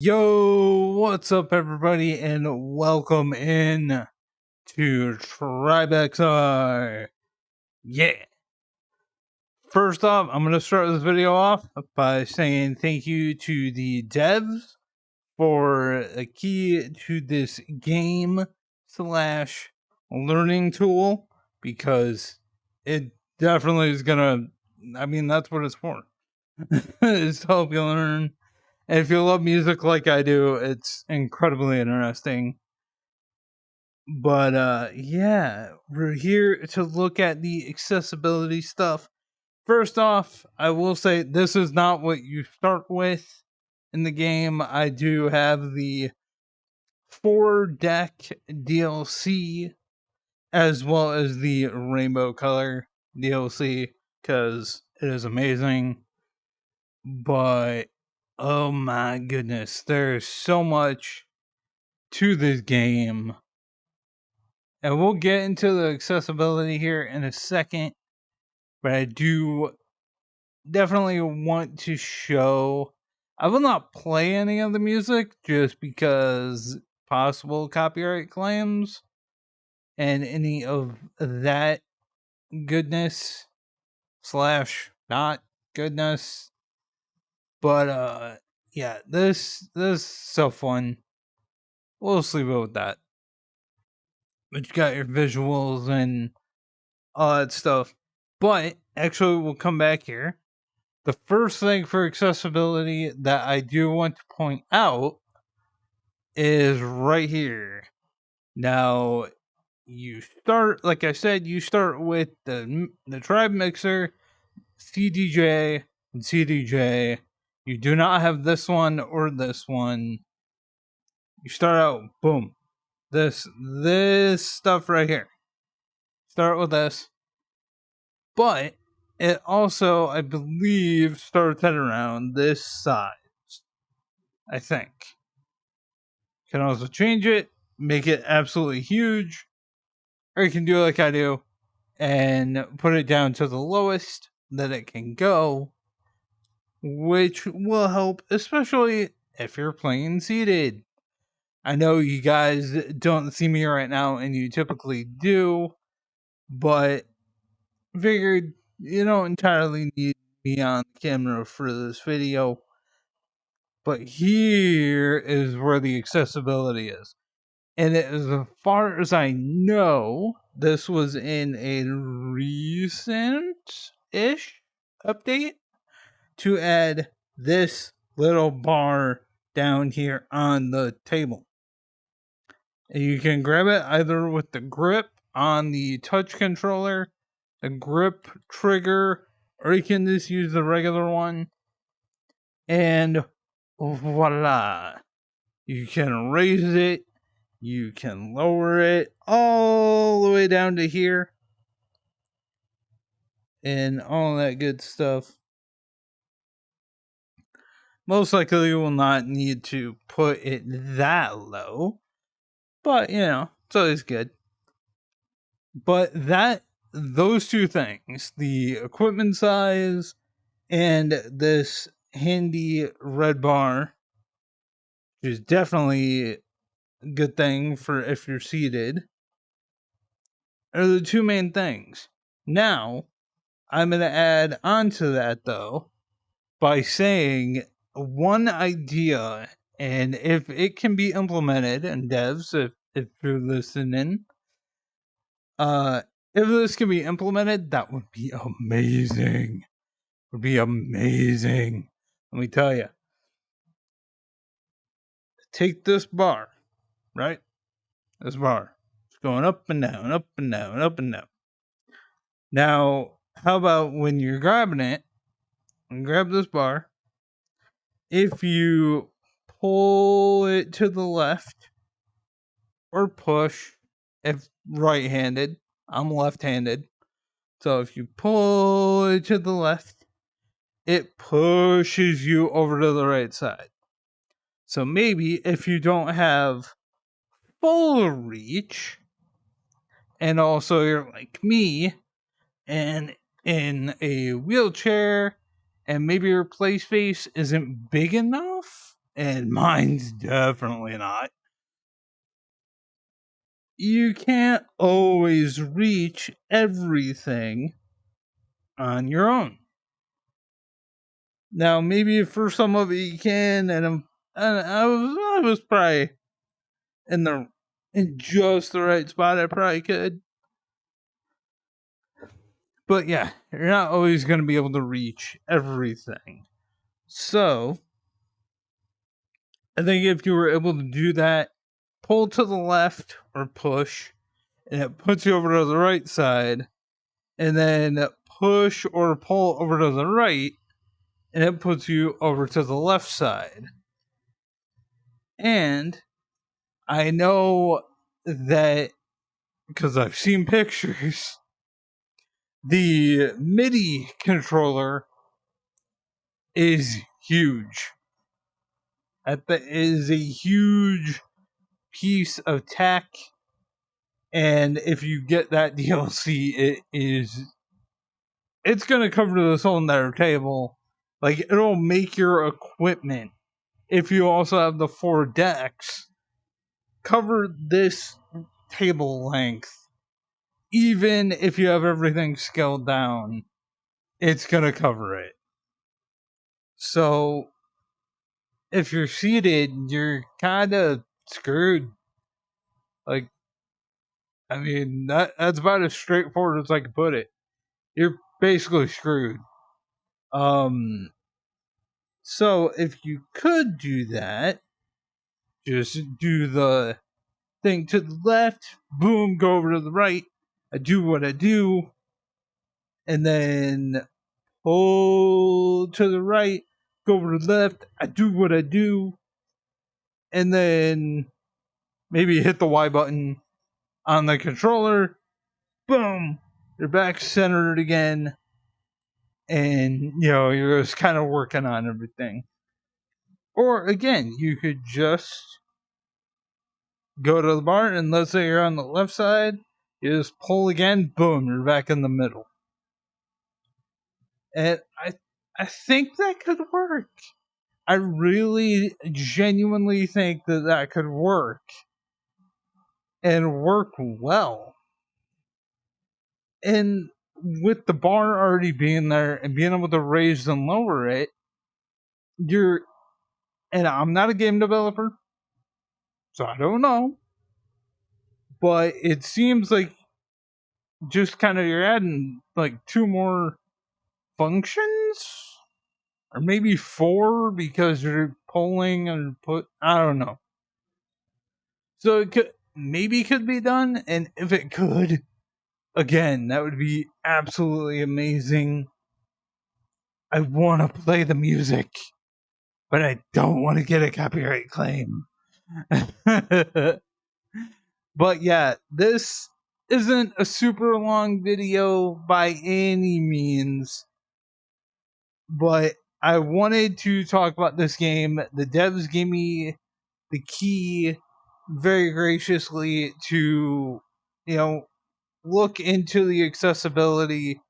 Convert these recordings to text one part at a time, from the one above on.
Yo, what's up, everybody, and welcome in to TribeXR. Yeah. First off, I'm going to start this video off by saying thank you to the devs for a key to this game slash learning tool because it definitely is going to, that's what it's for. It's to help you learn. And if you love music like I do, it's incredibly interesting. But yeah, we're here to look at the accessibility stuff. First off, I will say this is not what you start with in the game. I do have the 4 deck DLC as well as the rainbow color DLC because it is amazing. But oh my goodness, there's so much to this game. And we'll get into the accessibility here in a second, but I do definitely want to show. I will not play any of the music just because possible copyright claims and any of that goodness slash not goodness. But yeah, this is so fun. We'll just leave it with that. But you got your visuals and all that stuff. But actually, we'll come back here. The first thing for accessibility that I do want to point out is right here. Now, you start, like I said, you start with the Tribe Mixer, CDJ, and CDJ. You do not have this one or this one. You start out, boom, this stuff right here. Start with this. But it also, I believe, starts at around this size. I think. Can also change it, make it absolutely huge, or you can do like I do and put it down to the lowest that it can go, which will help, especially if you're playing seated. I know you guys don't see me right now, and you typically do, but figured you don't entirely need me on camera for this video. But here is where the accessibility is. And as far as I know, this was in a recent-ish update to add this little bar down here on the table. And you can grab it either with the grip on the touch controller, the grip trigger, or you can just use the regular one. And voila. You can raise it. You can lower it all the way down to here. And all that good stuff. Most likely you will not need to put it that low. But, it's always good. But those two things, the equipment size and this handy red bar, which is definitely a good thing for if you're seated, are the two main things. Now, I'm going to add on to that, though, by saying one idea, and if it can be implemented, and devs, if you're listening, if this can be implemented, that would be amazing. Would be amazing. Let me tell you. Take this bar, right? This bar. It's going up and down, up and down, up and down. Now, how about when you're grabbing it, and grab this bar, if you pull it to the left or push, if right-handed, I'm left-handed, so if you pull it to the left, it pushes you over to the right side. So maybe if you don't have full reach, and also you're like me, and in a wheelchair, and maybe your play space isn't big enough, and mine's definitely not, you can't always reach everything on your own. Now, maybe for some of it you can, and I was probably in just the right spot. I probably could, but yeah, you're not always going to be able to reach everything. So, I think if you were able to do that, pull to the left or push, and it puts you over to the right side, and then push or pull over to the right, and it puts you over to the left side. And I know that because I've seen pictures, the MIDI controller is huge. That is a huge piece of tech, and if you get that DLC, it's gonna cover this whole entire table. Like, it'll make your equipment, if you also have the 4 decks, cover this table length. Even if you have everything scaled down, it's gonna cover it. So if you're seated, you're kind of screwed. Like, I mean, that's about as straightforward as I can put it. You're basically screwed. So if you could do that, just do the thing to the left, boom, go over to the right. I do what I do, and then pull to the right, go over to the left. I do what I do, and then maybe hit the Y button on the controller. Boom, you're back centered again, and you're just kind of working on everything. Or again, you could just go to the bar, and let's say you're on the left side, you just pull again, boom, you're back in the middle. And I think that could work. I really genuinely think that could work and work well. And with the bar already being there and being able to raise and lower it, and I'm not a game developer, so I don't know, but it seems like just kind of you're adding like 2 more functions, or maybe 4 because you're pulling and I don't know. So it could be done, and if it could, again, that would be absolutely amazing. I want to play the music, but I don't want to get a copyright claim. But yeah, this isn't a super long video by any means, but I wanted to talk about this game. The devs gave me the key very graciously to, look into the accessibility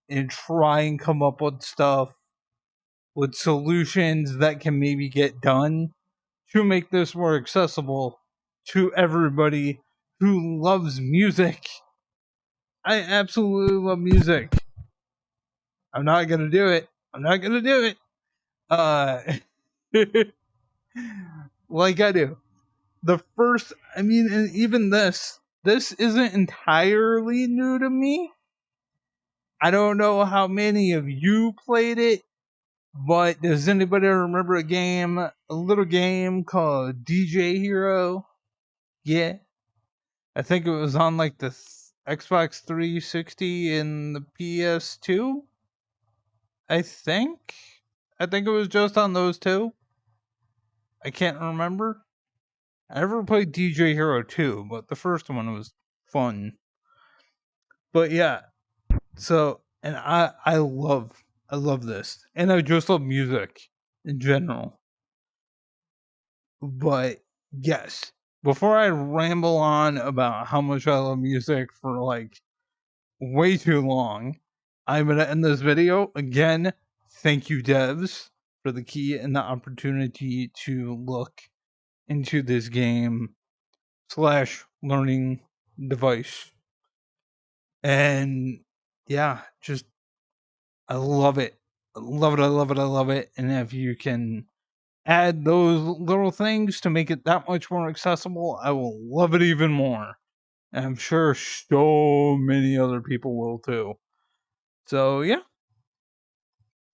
and try and come up with stuff, with solutions that can maybe get done to make this more accessible to everybody who loves music. I absolutely love music. I'm not gonna do it. Uh, like I do. And even this isn't entirely new to me. I don't know how many of you played it, but does anybody remember a little game called DJ Hero? Yeah. I think it was on like the Xbox 360 and the PS2. I think. I think it was just on those two. I can't remember. I never played DJ Hero 2, but the first one was fun. But yeah, so and I love this. And I just love music in general. But yes, before I ramble on about how much I love music for like way too long, I'm gonna end this video again. Thank you, devs, for the key and the opportunity to look into this game slash learning device. And yeah, just I love it. I love it. I love it. I love it. And if you can add those little things to make it that much more accessible, I will love it even more. And I'm sure so many other people will too. So yeah,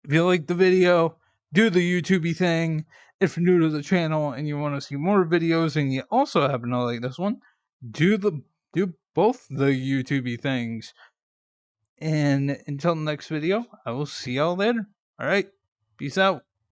if you like the video, do the YouTubey thing. If you're new to the channel and you want to see more videos and you also happen to like this one, do both the YouTubey things. And until the next video, I will see y'all later. All right, peace out.